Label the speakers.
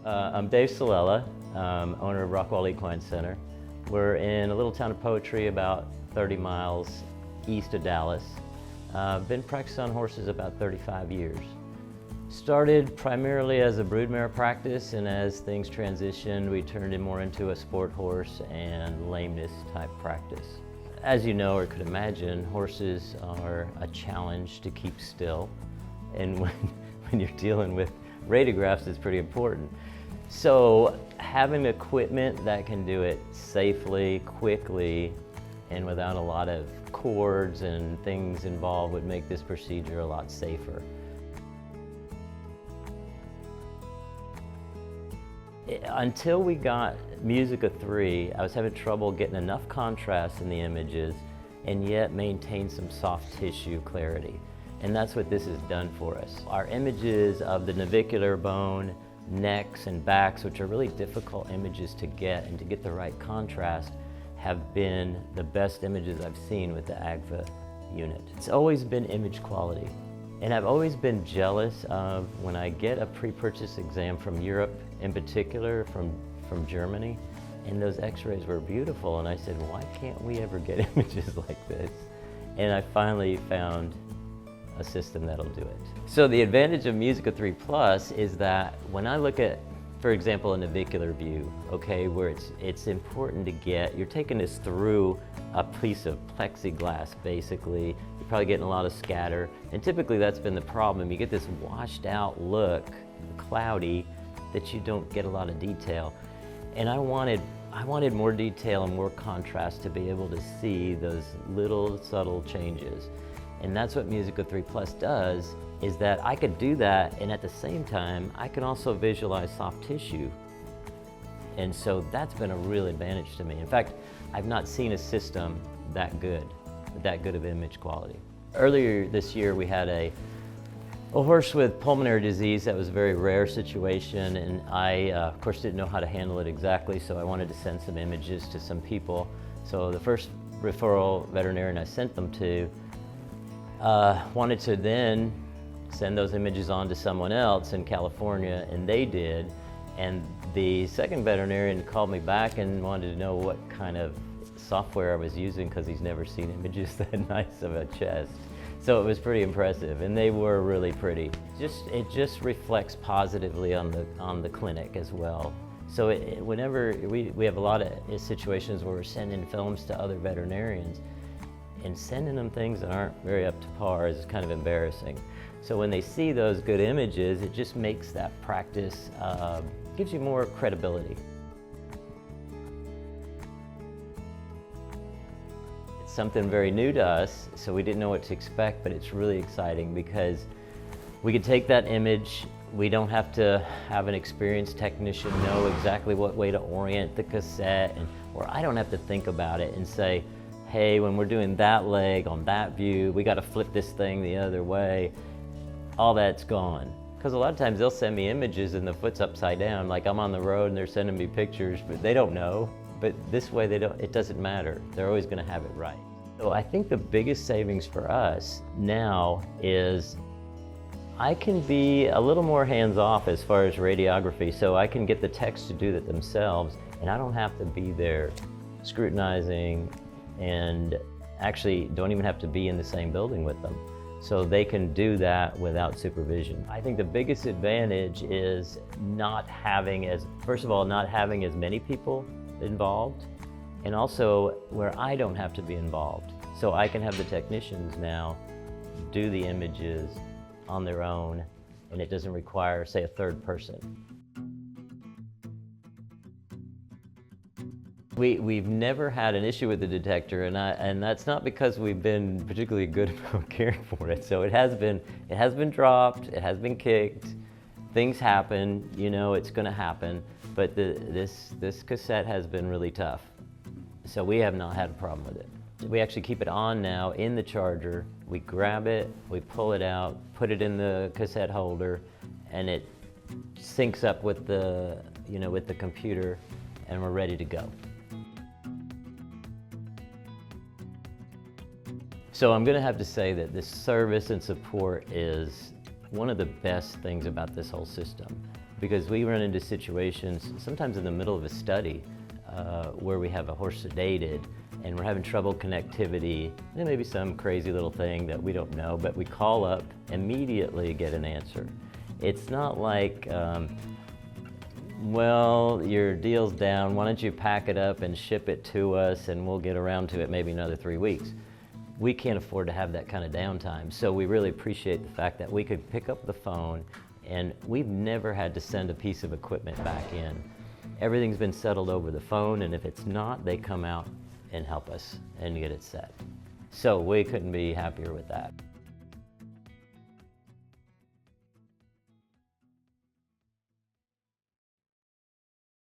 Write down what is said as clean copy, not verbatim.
Speaker 1: I'm Dave Celella, owner of Rockwall Equine Center. We're in a little town of Poetry about 30 miles east of Dallas. I've been practicing on horses about 35 years. Started primarily as a broodmare practice, and as things transitioned, we turned it more into a sport horse and lameness type practice. As you know or could imagine, horses are a challenge to keep still, and when you're dealing with radiographs, it's pretty important. So having equipment that can do it safely, quickly, and without a lot of cords and things involved would make this procedure a lot safer. Until we got MUSICA 3, I was having trouble getting enough contrast in the images and yet maintain some soft tissue clarity. And that's what this has done for us. Our images of the navicular bone, necks and backs, which are really difficult images to get and to get the right contrast, have been the best images I've seen with the Agfa unit. It's always been image quality. And I've always been jealous of when I get a pre-purchase exam from Europe, in particular from Germany, and those x-rays were beautiful, and I said, why can't we ever get images like this? And I finally found a system that'll do it. So the advantage of MUSICA 3 Plus is that when I look at, for example, a navicular view, okay, where it's important to get, you're taking this through a piece of plexiglass, basically. You're probably getting a lot of scatter, and typically that's been the problem. You get this washed out look, cloudy, that you don't get a lot of detail. And I wanted more detail and more contrast to be able to see those little subtle changes. And that's what MUSICA 3 Plus does, is that I could do that, and at the same time, I can also visualize soft tissue. And so that's been a real advantage to me. In fact, I've not seen a system that good of image quality. Earlier this year, we had a horse with pulmonary disease. That was a very rare situation, and I, of course, didn't know how to handle it exactly, so I wanted to send some images to some people. So the first referral veterinarian I sent them to wanted to then send those images on to someone else in California, and they did. And the second veterinarian called me back and wanted to know what kind of software I was using, because he's never seen images that nice of a chest. So it was pretty impressive, and they were really pretty. It just reflects positively on the clinic as well. So whenever we have a lot of situations where we're sending films to other veterinarians, and sending them things that aren't very up to par is kind of embarrassing. So when they see those good images, it just makes that practice, gives you more credibility. It's something very new to us, so we didn't know what to expect, but it's really exciting because we could take that image. We don't have to have an experienced technician know exactly what way to orient the cassette, or I don't have to think about it and say, hey, when we're doing that leg on that view, we got to flip this thing the other way. All that's gone. Because a lot of times they'll send me images and the foot's upside down, like I'm on the road and they're sending me pictures, but they don't know. But this way, it doesn't matter. They're always going to have it right. So I think the biggest savings for us now is I can be a little more hands-off as far as radiography, so I can get the techs to do that themselves, and I don't have to be there scrutinizing, and actually don't even have to be in the same building with them. So they can do that without supervision. I think the biggest advantage is first of all, not having as many people involved, and also where I don't have to be involved. So I can have the technicians now do the images on their own, and it doesn't require, say, a third person. We've never had an issue with the detector, and that's not because we've been particularly good about caring for it. So it has been dropped, it has been kicked, things happen, you know, it's going to happen. But this cassette has been really tough, so we have not had a problem with it. We actually keep it on now in the charger. We grab it, we pull it out, put it in the cassette holder, and it syncs up with the computer, and we're ready to go. So I'm going to have to say that this service and support is one of the best things about this whole system. because we run into situations, sometimes in the middle of a study, where we have a horse sedated and we're having trouble connectivity. There may be some crazy little thing that we don't know, but we call up, immediately get an answer. It's not like, well, your deal's down, why don't you pack it up and ship it to us and we'll get around to it maybe another 3 weeks. We can't afford to have that kind of downtime, so we really appreciate the fact that we could pick up the phone, and we've never had to send a piece of equipment back in. Everything's been settled over the phone, and if it's not, they come out and help us and get it set. So we couldn't be happier with that.